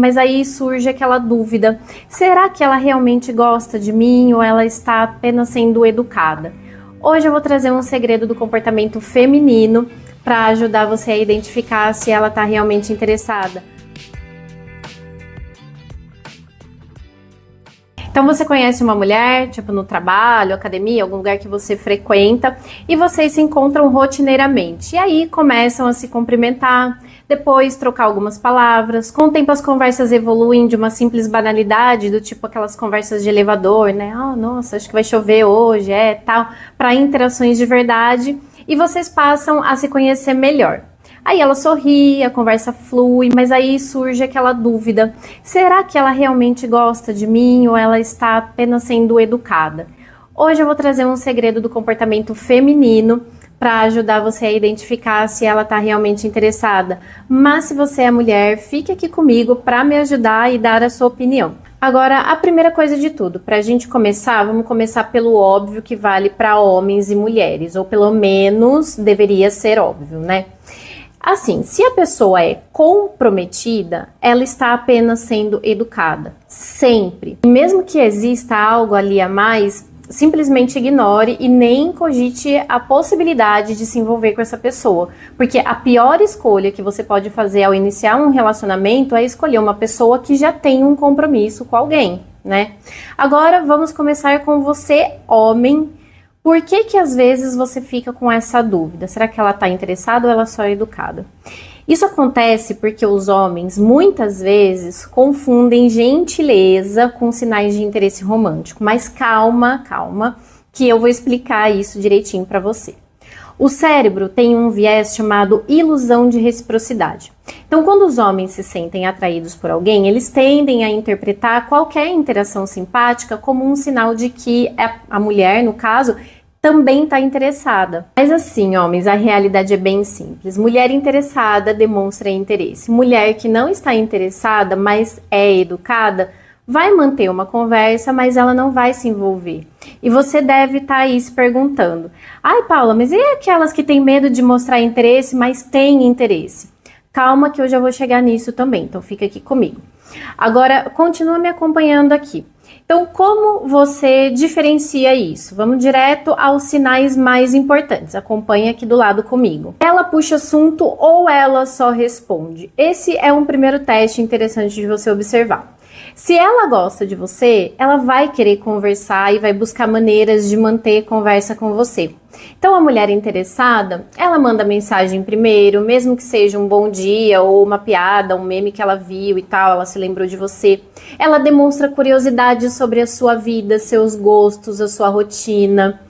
Mas aí surge aquela dúvida, será que ela realmente gosta de mim ou ela está apenas sendo educada? Hoje eu vou trazer um segredo do comportamento feminino para ajudar você a identificar se ela está realmente interessada. Então você conhece uma mulher, tipo no trabalho, academia, algum lugar que você frequenta, e vocês se encontram rotineiramente. E aí começam a se cumprimentar, depois trocar algumas palavras. Com o tempo as conversas evoluem de uma simples banalidade, do tipo aquelas conversas de elevador, né? Ah, nossa, acho que vai chover hoje, tal, para interações de verdade, e vocês passam a se conhecer melhor. Aí ela sorri, a conversa flui, mas aí surge aquela dúvida, será que ela realmente gosta de mim ou ela está apenas sendo educada? Hoje eu vou trazer um segredo do comportamento feminino para ajudar você a identificar se ela está realmente interessada. Mas se você é mulher, fique aqui comigo para me ajudar e dar a sua opinião. Agora, a primeira coisa de tudo, para a gente começar, vamos começar pelo óbvio que vale para homens e mulheres, ou pelo menos deveria ser óbvio, né? Assim, se a pessoa é comprometida, ela está apenas sendo educada, sempre. Mesmo que exista algo ali a mais, simplesmente ignore e nem cogite a possibilidade de se envolver com essa pessoa. Porque a pior escolha que você pode fazer ao iniciar um relacionamento é escolher uma pessoa que já tem um compromisso com alguém, né? Agora vamos começar com você, homem. Por que às vezes você fica com essa dúvida? Será que ela está interessada ou ela só é educada? Isso acontece porque os homens muitas vezes confundem gentileza com sinais de interesse romântico. Mas calma, que eu vou explicar isso direitinho para você. O cérebro tem um viés chamado ilusão de reciprocidade. Então, quando os homens se sentem atraídos por alguém, eles tendem a interpretar qualquer interação simpática como um sinal de que a mulher, no caso, também está interessada. Mas assim, homens, a realidade é bem simples. Mulher interessada demonstra interesse. Mulher que não está interessada, mas é educada, vai manter uma conversa, mas ela não vai se envolver. E você deve estar aí se perguntando, ai Paula, mas e aquelas que têm medo de mostrar interesse, mas têm interesse? Calma que eu já vou chegar nisso também, então fica aqui comigo. Agora, continua me acompanhando aqui. Então, como você diferencia isso? Vamos direto aos sinais mais importantes. Acompanha aqui do lado comigo. Ela puxa assunto ou ela só responde? Esse é um primeiro teste interessante de você observar. Se ela gosta de você, ela vai querer conversar e vai buscar maneiras de manter conversa com você. Então, a mulher interessada, ela manda mensagem primeiro, mesmo que seja um bom dia ou uma piada, um meme que ela viu e tal, ela se lembrou de você. Ela demonstra curiosidade sobre a sua vida, seus gostos, a sua rotina.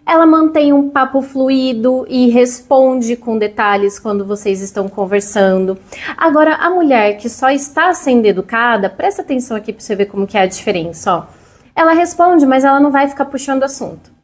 Ela mantém um papo fluido e responde com detalhes quando vocês estão conversando. Agora, a mulher que só está sendo educada, presta atenção aqui para você ver como que é a diferença, ó. Ela responde, mas ela não vai ficar puxando assunto.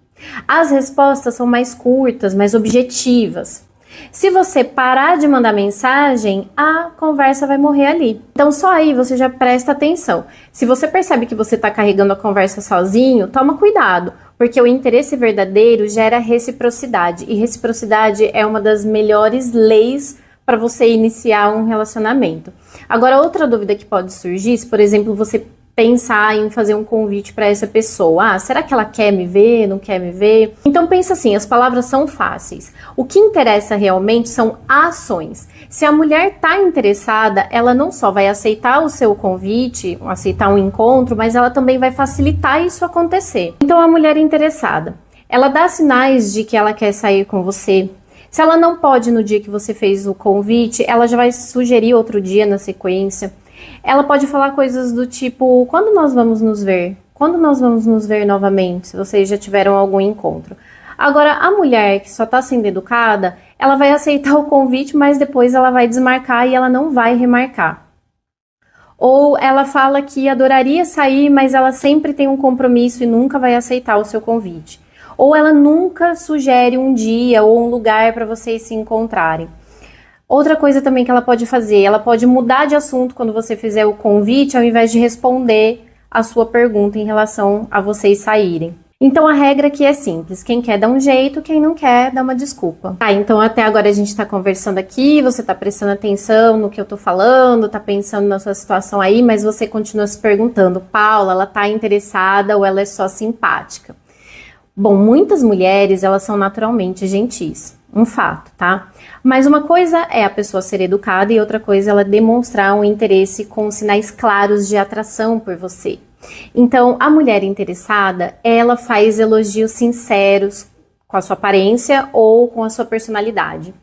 As respostas são mais curtas, mais objetivas. Se você parar de mandar mensagem, a conversa vai morrer ali. Então só aí você já presta atenção. Se você percebe que você está carregando a conversa sozinho, toma cuidado, porque o interesse verdadeiro gera reciprocidade. E reciprocidade é uma das melhores leis para você iniciar um relacionamento. Agora, outra dúvida que pode surgir, se por exemplo você pensar em fazer um convite para essa pessoa. Ah, será que ela quer me ver, não quer me ver? Então pensa assim, as palavras são fáceis. O que interessa realmente são ações. Se a mulher está interessada, ela não só vai aceitar o seu convite, aceitar um encontro, mas ela também vai facilitar isso acontecer. Então a mulher interessada, ela dá sinais de que ela quer sair com você. Se ela não pode no dia que você fez o convite, ela já vai sugerir outro dia na sequência. Ela pode falar coisas do tipo, quando nós vamos nos ver? Quando nós vamos nos ver novamente, se vocês já tiveram algum encontro? Agora, a mulher que só está sendo educada, ela vai aceitar o convite, mas depois ela vai desmarcar e ela não vai remarcar. Ou ela fala que adoraria sair, mas ela sempre tem um compromisso e nunca vai aceitar o seu convite. Ou ela nunca sugere um dia ou um lugar para vocês se encontrarem. Outra coisa também que ela pode fazer, ela pode mudar de assunto quando você fizer o convite, ao invés de responder a sua pergunta em relação a vocês saírem. Então a regra aqui é simples, quem quer dá um jeito, quem não quer dá uma desculpa. Então até agora a gente tá conversando aqui, você tá prestando atenção no que eu tô falando, tá pensando na sua situação aí, mas você continua se perguntando, Paula, ela tá interessada ou ela é só simpática? Bom, muitas mulheres, elas são naturalmente gentis, um fato, tá? Mas uma coisa é a pessoa ser educada e outra coisa é ela demonstrar um interesse com sinais claros de atração por você. Então, a mulher interessada, ela faz elogios sinceros com a sua aparência ou com a sua personalidade.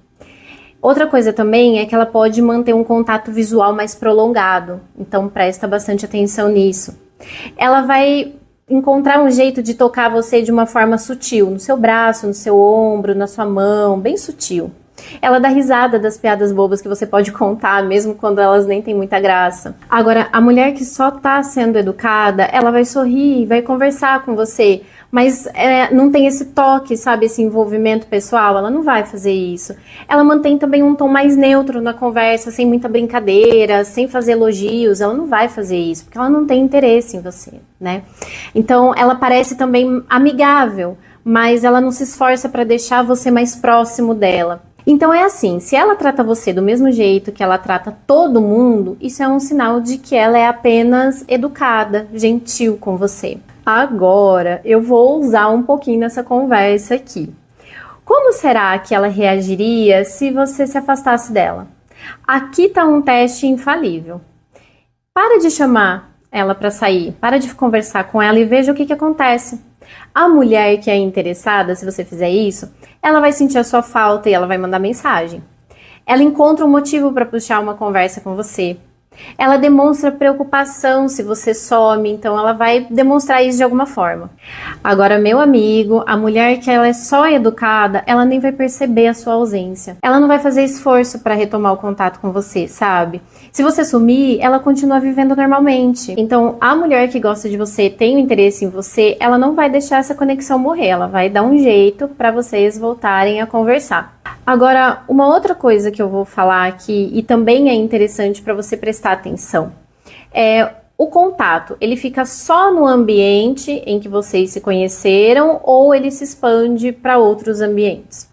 Outra coisa também é que ela pode manter um contato visual mais prolongado, então presta bastante atenção nisso. Ela vai encontrar um jeito de tocar você de uma forma sutil, no seu braço, no seu ombro, na sua mão, bem sutil. Ela dá risada das piadas bobas que você pode contar, mesmo quando elas nem têm muita graça. Agora, a mulher que só tá sendo educada, ela vai sorrir, vai conversar com você, mas não tem esse toque, sabe, esse envolvimento pessoal, ela não vai fazer isso. Ela mantém também um tom mais neutro na conversa, sem muita brincadeira, sem fazer elogios, ela não vai fazer isso, porque ela não tem interesse em você, né? Então, ela parece também amigável, mas ela não se esforça para deixar você mais próximo dela. Então é assim, se ela trata você do mesmo jeito que ela trata todo mundo, isso é um sinal de que ela é apenas educada, gentil com você. Agora, eu vou usar um pouquinho nessa conversa aqui. Como será que ela reagiria se você se afastasse dela? Aqui está um teste infalível. Para de chamar ela para sair, para de conversar com ela e veja o que acontece. A mulher que é interessada, se você fizer isso, ela vai sentir a sua falta e ela vai mandar mensagem. Ela encontra um motivo para puxar uma conversa com você. Ela demonstra preocupação se você some, então ela vai demonstrar isso de alguma forma. Agora, meu amigo, a mulher que ela é só educada, ela nem vai perceber a sua ausência. Ela não vai fazer esforço para retomar o contato com você, sabe? Se você sumir, ela continua vivendo normalmente. Então, a mulher que gosta de você, tem um interesse em você, ela não vai deixar essa conexão morrer, ela vai dar um jeito para vocês voltarem a conversar. Agora, uma outra coisa que eu vou falar aqui, e também é interessante para você prestar atenção, é o contato. Ele fica só no ambiente em que vocês se conheceram ou ele se expande para outros ambientes?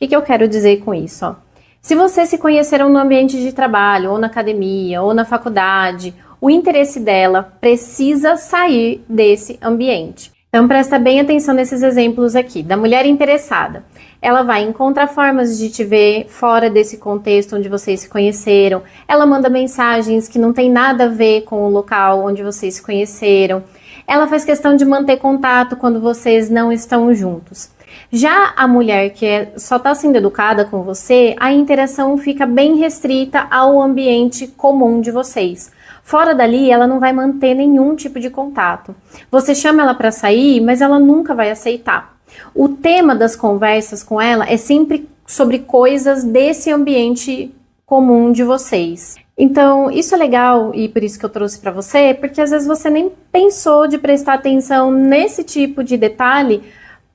O que eu quero dizer com isso? Ó? Se vocês se conheceram no ambiente de trabalho, ou na academia, ou na faculdade, o interesse dela precisa sair desse ambiente. Então presta bem atenção nesses exemplos aqui, da mulher interessada. Ela vai encontrar formas de te ver fora desse contexto onde vocês se conheceram. Ela manda mensagens que não tem nada a ver com o local onde vocês se conheceram. Ela faz questão de manter contato quando vocês não estão juntos. Já a mulher que só está sendo educada com você, a interação fica bem restrita ao ambiente comum de vocês. Fora dali, ela não vai manter nenhum tipo de contato. Você chama ela para sair, mas ela nunca vai aceitar. O tema das conversas com ela é sempre sobre coisas desse ambiente comum de vocês. Então, isso é legal e por isso que eu trouxe para você, porque às vezes você nem pensou de prestar atenção nesse tipo de detalhe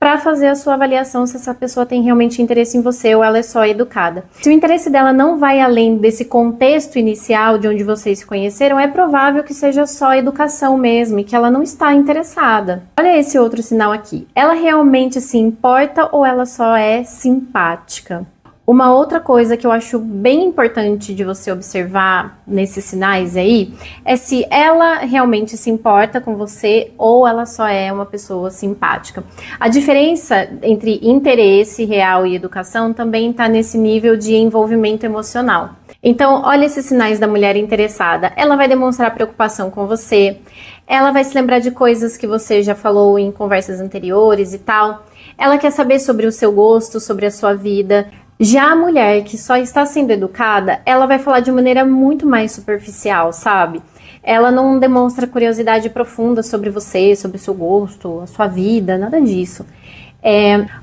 para fazer a sua avaliação se essa pessoa tem realmente interesse em você ou ela é só educada. Se o interesse dela não vai além desse contexto inicial de onde vocês se conheceram, é provável que seja só educação mesmo e que ela não está interessada. Olha esse outro sinal aqui. Ela realmente se importa ou ela só é simpática? Uma outra coisa que eu acho bem importante de você observar nesses sinais aí é se ela realmente se importa com você ou ela só é uma pessoa simpática. A diferença entre interesse real e educação também está nesse nível de envolvimento emocional. Então, olha esses sinais da mulher interessada. Ela vai demonstrar preocupação com você, ela vai se lembrar de coisas que você já falou em conversas anteriores e tal. Ela quer saber sobre o seu gosto, sobre a sua vida. Já a mulher que só está sendo educada, ela vai falar de maneira muito mais superficial, sabe? Ela não demonstra curiosidade profunda sobre você, sobre o seu gosto, a sua vida, nada disso.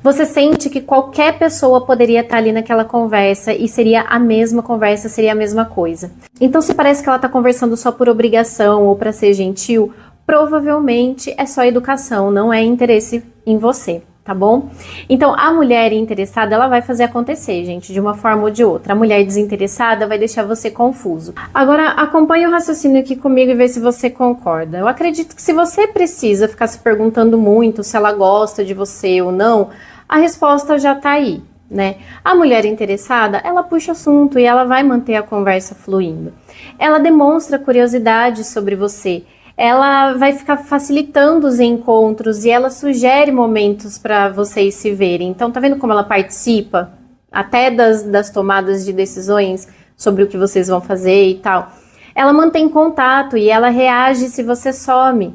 Você sente que qualquer pessoa poderia estar ali naquela conversa e seria a mesma conversa, seria a mesma coisa. Então, se parece que ela está conversando só por obrigação ou para ser gentil, provavelmente é só educação, não é interesse em você. tá bom? Então, a mulher interessada, ela vai fazer acontecer, gente, de uma forma ou de outra. A mulher desinteressada vai deixar você confuso. Agora, acompanhe o raciocínio aqui comigo e vê se você concorda. Eu acredito que se você precisa ficar se perguntando muito se ela gosta de você ou não, a resposta já tá aí, né? A mulher interessada, ela puxa assunto e ela vai manter a conversa fluindo. Ela demonstra curiosidade sobre você. Ela vai ficar facilitando os encontros e ela sugere momentos para vocês se verem. Então, tá vendo como ela participa até das tomadas de decisões sobre o que vocês vão fazer e tal? Ela mantém contato e ela reage se você some.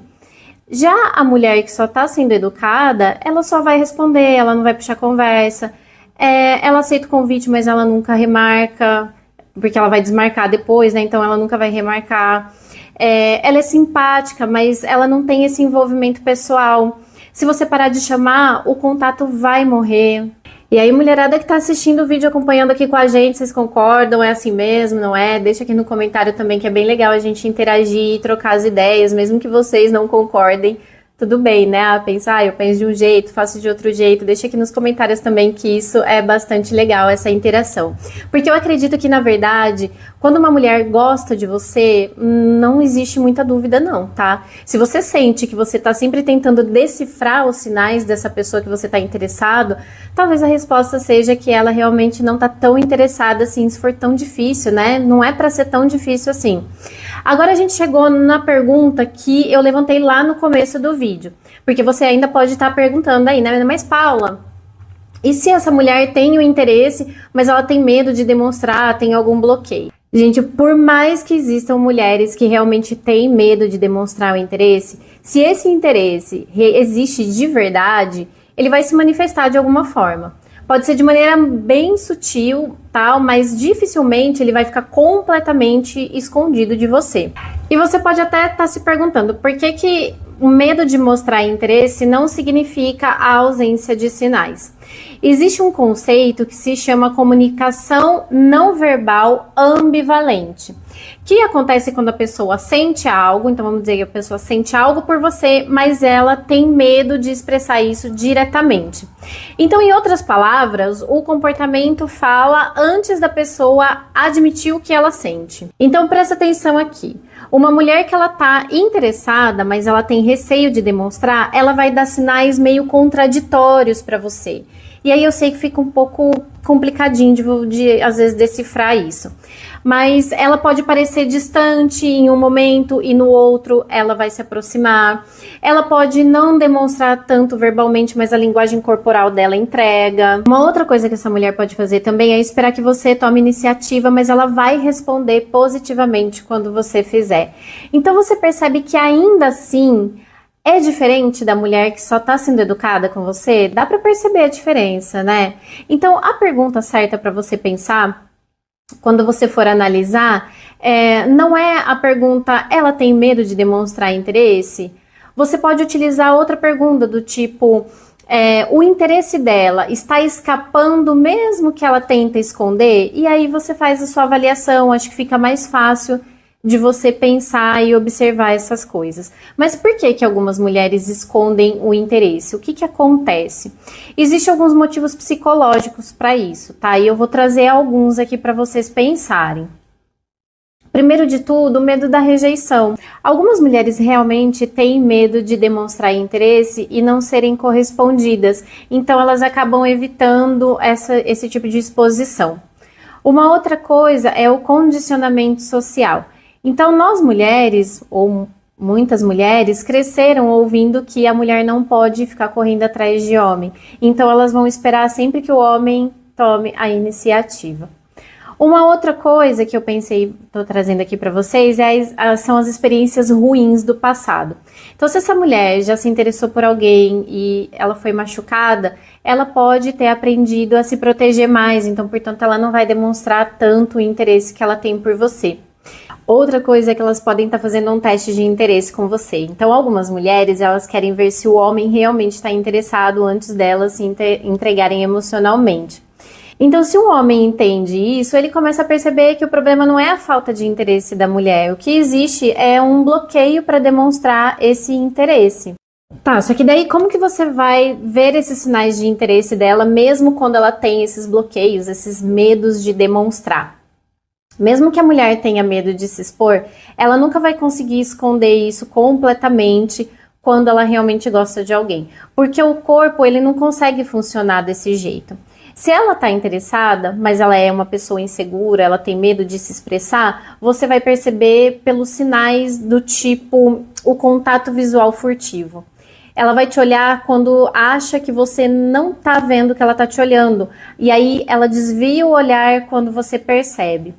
Já a mulher que só tá sendo educada, ela só vai responder, ela não vai puxar conversa. Ela aceita o convite, mas ela nunca remarca, porque ela vai desmarcar depois, né? Então ela nunca vai remarcar. Ela é simpática, mas ela não tem esse envolvimento pessoal. Se você parar de chamar, o contato vai morrer. E aí, mulherada que tá assistindo o vídeo, acompanhando aqui com a gente, vocês concordam? É assim mesmo, não é? Deixa aqui no comentário também, que é bem legal a gente interagir e trocar as ideias, mesmo que vocês não concordem. Tudo bem, né? Pensar, eu penso de um jeito, faço de outro jeito. Deixa aqui nos comentários também que isso é bastante legal, essa interação. Porque eu acredito que, na verdade, quando uma mulher gosta de você, não existe muita dúvida não, tá? Se você sente que você tá sempre tentando decifrar os sinais dessa pessoa que você tá interessado, talvez a resposta seja que ela realmente não tá tão interessada assim, se for tão difícil, né? Não é pra ser tão difícil assim. Agora a gente chegou na pergunta que eu levantei lá no começo do vídeo, porque você ainda pode estar perguntando aí, né? Mas Paula, e se essa mulher tem o interesse, mas ela tem medo de demonstrar, tem algum bloqueio? Gente, por mais que existam mulheres que realmente têm medo de demonstrar o interesse, se esse interesse existe de verdade, ele vai se manifestar de alguma forma. Pode ser de maneira bem sutil, tal, mas dificilmente ele vai ficar completamente escondido de você. E você pode até estar se perguntando por que o medo de mostrar interesse não significa a ausência de sinais. Existe um conceito que se chama comunicação não verbal ambivalente, que acontece quando a pessoa sente algo, então vamos dizer que a pessoa sente algo por você, mas ela tem medo de expressar isso diretamente. Então, em outras palavras, o comportamento fala antes da pessoa admitir o que ela sente. Então, presta atenção aqui. Uma mulher que ela tá interessada, mas ela tem receio de demonstrar, ela vai dar sinais meio contraditórios para você. E aí eu sei que fica um pouco complicadinho de às vezes decifrar isso. Mas ela pode parecer distante em um momento e no outro ela vai se aproximar. Ela pode não demonstrar tanto verbalmente, mas a linguagem corporal dela entrega. Uma outra coisa que essa mulher pode fazer também é esperar que você tome iniciativa, mas ela vai responder positivamente quando você fizer. Então você percebe que ainda assim é diferente da mulher que só tá sendo educada com você? Dá pra perceber a diferença, né? Então, a pergunta certa pra você pensar, quando você for analisar, não é a pergunta, ela tem medo de demonstrar interesse? Você pode utilizar outra pergunta do tipo, o interesse dela está escapando mesmo que ela tenta esconder? E aí você faz a sua avaliação, acho que fica mais fácil de você pensar e observar essas coisas. Mas por que algumas mulheres escondem o interesse? O que acontece? Existem alguns motivos psicológicos para isso, tá? E eu vou trazer alguns aqui para vocês pensarem. Primeiro de tudo, o medo da rejeição. Algumas mulheres realmente têm medo de demonstrar interesse e não serem correspondidas, então elas acabam evitando esse tipo de exposição. Uma outra coisa é o condicionamento social. Então, nós mulheres, ou muitas mulheres, cresceram ouvindo que a mulher não pode ficar correndo atrás de homem. Então, elas vão esperar sempre que o homem tome a iniciativa. Uma outra coisa que eu pensei, estou trazendo aqui para vocês, são as experiências ruins do passado. Então, se essa mulher já se interessou por alguém e ela foi machucada, ela pode ter aprendido a se proteger mais. Então, portanto, ela não vai demonstrar tanto o interesse que ela tem por você. Outra coisa é que elas podem estar fazendo um teste de interesse com você. Então, algumas mulheres, elas querem ver se o homem realmente está interessado antes delas se entregarem emocionalmente. Então, se um homem entende isso, ele começa a perceber que o problema não é a falta de interesse da mulher. O que existe é um bloqueio para demonstrar esse interesse. Tá, só que daí como que você vai ver esses sinais de interesse dela, mesmo quando ela tem esses bloqueios, esses medos de demonstrar? Mesmo que a mulher tenha medo de se expor, ela nunca vai conseguir esconder isso completamente quando ela realmente gosta de alguém. Porque o corpo, ele não consegue funcionar desse jeito. Se ela está interessada, mas ela é uma pessoa insegura, ela tem medo de se expressar, você vai perceber pelos sinais do tipo o contato visual furtivo. Ela vai te olhar quando acha que você não tá vendo que ela tá te olhando. E aí ela desvia o olhar quando você percebe.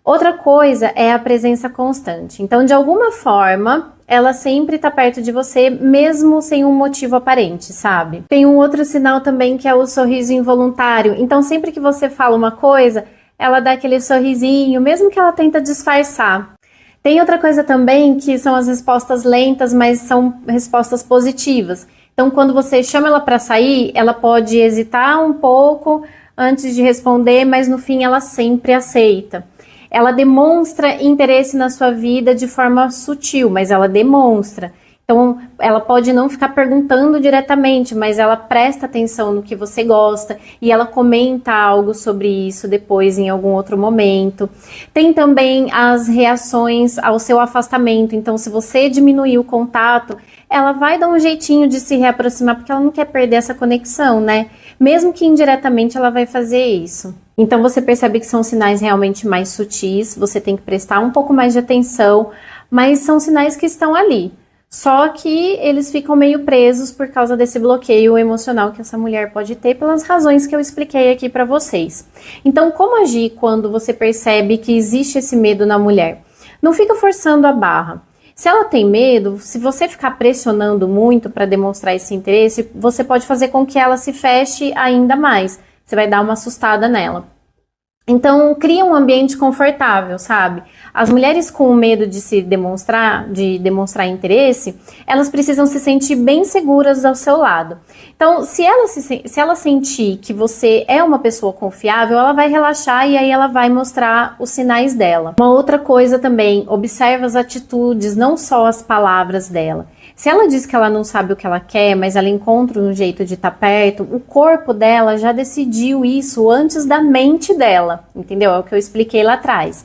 Outra coisa é a presença constante. Então, de alguma forma, ela sempre tá perto de você, mesmo sem um motivo aparente, sabe? Tem um outro sinal também que é o sorriso involuntário. Então, sempre que você fala uma coisa, ela dá aquele sorrisinho, mesmo que ela tenta disfarçar. Tem outra coisa também que são as respostas lentas, mas são respostas positivas. Então, quando você chama ela para sair, ela pode hesitar um pouco antes de responder, mas no fim ela sempre aceita. Ela demonstra interesse na sua vida de forma sutil, mas ela demonstra. Então, ela pode não ficar perguntando diretamente, mas ela presta atenção no que você gosta e ela comenta algo sobre isso depois em algum outro momento. Tem também as reações ao seu afastamento. Então, se você diminuir o contato, ela vai dar um jeitinho de se reaproximar, porque ela não quer perder essa conexão, né? Mesmo que indiretamente ela vai fazer isso. Então, você percebe que são sinais realmente mais sutis, você tem que prestar um pouco mais de atenção, mas são sinais que estão ali. Só que eles ficam meio presos por causa desse bloqueio emocional que essa mulher pode ter pelas razões que eu expliquei aqui para vocês. Então, como agir quando você percebe que existe esse medo na mulher? Não fica forçando a barra. Se ela tem medo, se você ficar pressionando muito para demonstrar esse interesse, você pode fazer com que ela se feche ainda mais. Você vai dar uma assustada nela. Então, cria um ambiente confortável, sabe? As mulheres com medo de demonstrar interesse, elas precisam se sentir bem seguras ao seu lado. Então, se ela sentir que você é uma pessoa confiável, ela vai relaxar e aí ela vai mostrar os sinais dela. Uma outra coisa também, observa as atitudes, não só as palavras dela. Se ela diz que ela não sabe o que ela quer, mas ela encontra um jeito de estar perto, o corpo dela já decidiu isso antes da mente dela, entendeu? É o que eu expliquei lá atrás.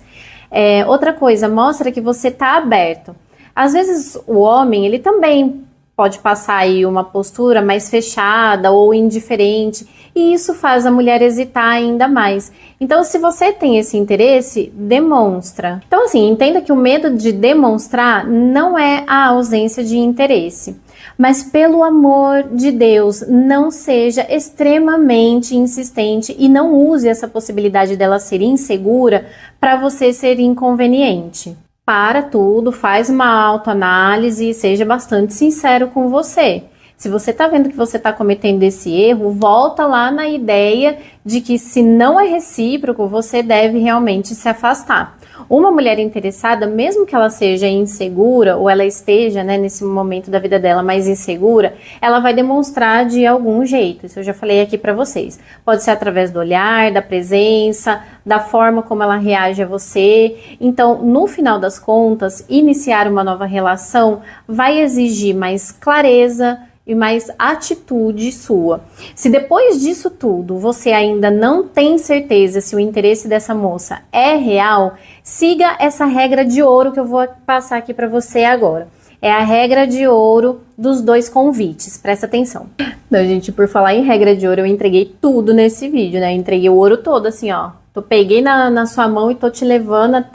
Outra coisa, mostra que você está aberto. Às vezes o homem, ele também pode passar aí uma postura mais fechada ou indiferente, e isso faz a mulher hesitar ainda mais. Então, se você tem esse interesse, demonstra. Então, assim, entenda que o medo de demonstrar não é a ausência de interesse. Mas, pelo amor de Deus, não seja extremamente insistente e não use essa possibilidade dela ser insegura para você ser inconveniente. Para tudo, faz uma autoanálise e seja bastante sincero com você. Se você está vendo que você está cometendo esse erro, volta lá na ideia de que se não é recíproco, você deve realmente se afastar. Uma mulher interessada, mesmo que ela seja insegura, ou ela esteja, né, nesse momento da vida dela mais insegura, ela vai demonstrar de algum jeito. Isso eu já falei aqui para vocês. Pode ser através do olhar, da presença, da forma como ela reage a você. Então, no final das contas, iniciar uma nova relação vai exigir mais clareza e mais atitude sua. Se depois disso tudo você ainda não tem certeza se o interesse dessa moça é real, siga essa regra de ouro que eu vou passar aqui para você agora. É a regra de ouro dos 2 convites, presta atenção. Não, gente, por falar em regra de ouro, eu entreguei tudo nesse vídeo, né? Eu entreguei o ouro todo, assim, ó. Peguei na sua mão e tô te levando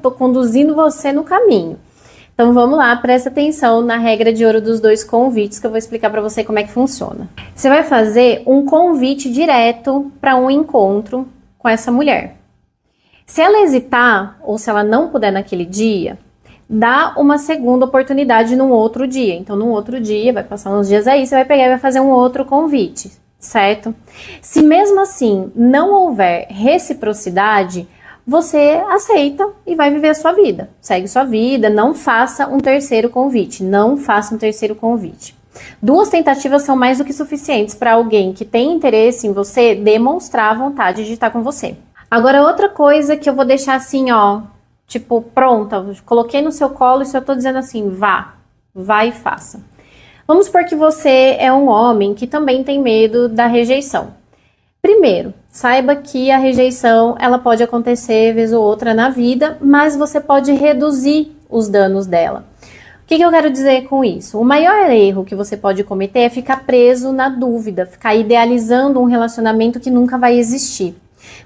tô conduzindo você no caminho. Então vamos lá, presta atenção na regra de ouro dos 2 convites que eu vou explicar para você como é que funciona. Você vai fazer um convite direto para um encontro com essa mulher. Se ela hesitar ou se ela não puder naquele dia, dá uma segunda oportunidade num outro dia. Então num outro dia, vai passar uns dias aí, você vai pegar e vai fazer um outro convite, certo? Se mesmo assim não houver reciprocidade, você aceita e vai viver a sua vida. Segue sua vida, não faça um terceiro convite. Não faça um terceiro convite. 2 tentativas são mais do que suficientes para alguém que tem interesse em você demonstrar a vontade de estar com você. Agora, outra coisa que eu vou deixar assim, ó, tipo, pronta, coloquei no seu colo e só tô dizendo assim, vá e faça. Vamos supor que você é um homem que também tem medo da rejeição. Primeiro, saiba que a rejeição ela pode acontecer vez ou outra na vida, mas você pode reduzir os danos dela. O que eu quero dizer com isso? O maior erro que você pode cometer é ficar preso na dúvida, ficar idealizando um relacionamento que nunca vai existir.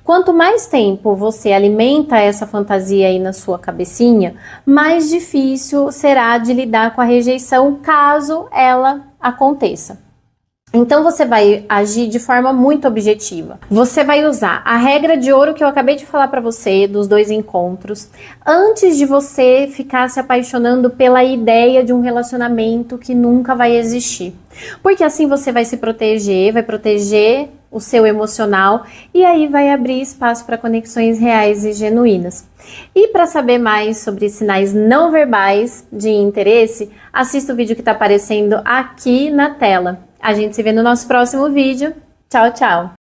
Quanto mais tempo você alimenta essa fantasia aí na sua cabecinha, mais difícil será de lidar com a rejeição caso ela aconteça. Então você vai agir de forma muito objetiva. Você vai usar a regra de ouro que eu acabei de falar para você, dos 2 encontros, antes de você ficar se apaixonando pela ideia de um relacionamento que nunca vai existir. Porque assim você vai se proteger, vai proteger o seu emocional e aí vai abrir espaço para conexões reais e genuínas. E para saber mais sobre sinais não verbais de interesse, assista o vídeo que está aparecendo aqui na tela. A gente se vê no nosso próximo vídeo. Tchau, tchau!